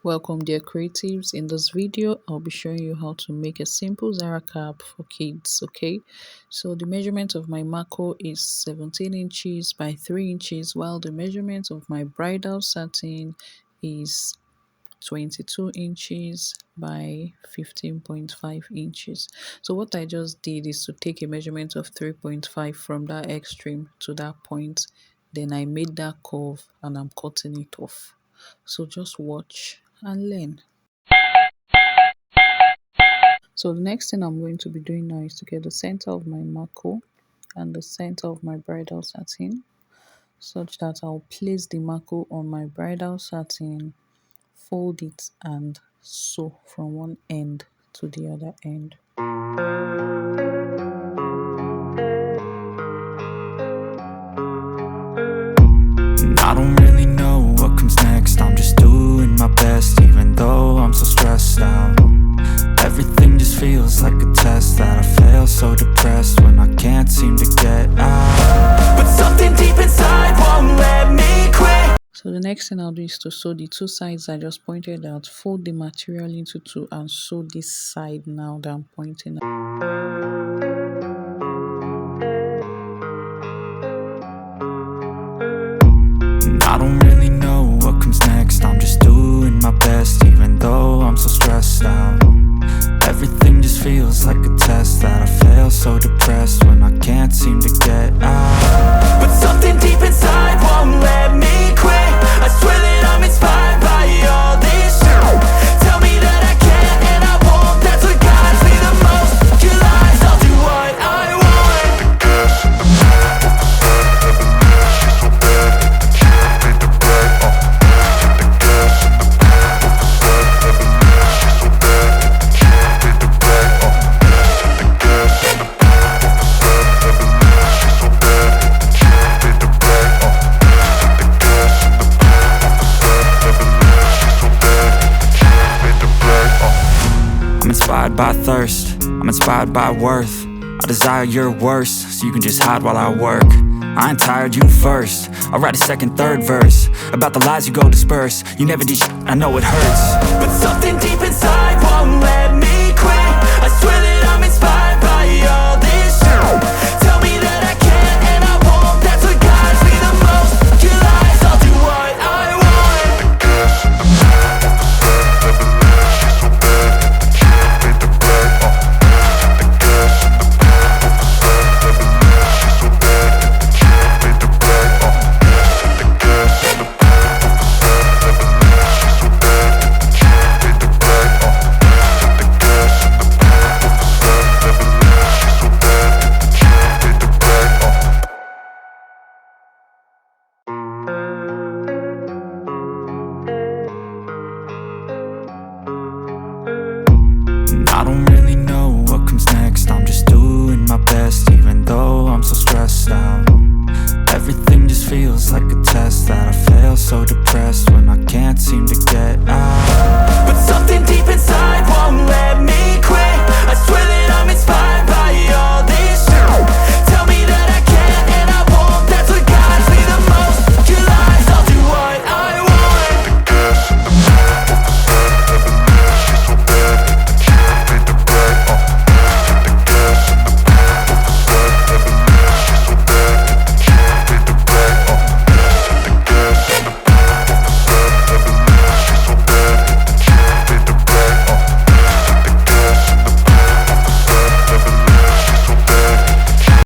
Welcome dear creatives. In this video I'll be showing you how to make a simple Zara cap for kids. Okay, so the measurement of my mako is 17 inches by 3 inches, while the measurement of my bridal satin is 22 inches by 15.5 inches. So what I just did is to take a measurement of 3.5 from that extreme to that point, then I made that curve and I'm cutting it off. So just watch and learn. So the next thing I'm going to be doing now is to get the center of my mako and the center of my bridal satin, such that I'll place the mako on my bridal satin, fold it and sew from one end to the other end. I don't really know what comes next. I'm just doing my best, even though I'm so stressed out. Everything just feels like a test that I fail, so depressed when I can't seem to get out. But something deep inside won't let me quit. So the next thing I'll do is to sew the two sides I just pointed out, fold the material into two and sew this side now that I'm pointing out. I don't really know what comes next. I'm just doing my best, even though I'm so stressed out. Everything just feels like a test that I fail, so depressed when I can't seem to get out. But something deep inside won't let me quit. I swear that I'm inspired by all this shit. Tell me that I can and I won't. That's what guides me the most. Your lies, I'll do what I want. I'm inspired by thirst, I'm inspired by worth. I desire your worst, so you can just hide while I work. I ain't tired, you first. I'll write a second, third verse about the lies you go disperse. You never did shit, I know it hurts. But something deep inside won't let me quit. I swear that I'm inspired by all this shit. Tell me that I can and I won't. That's what guides me the most. Your lies, I'll do what I want. I don't really know what comes next. I'm just doing my best, even though I'm so stressed out. Everything just feels like a test that I fail, so depressed when I can't seem to get out.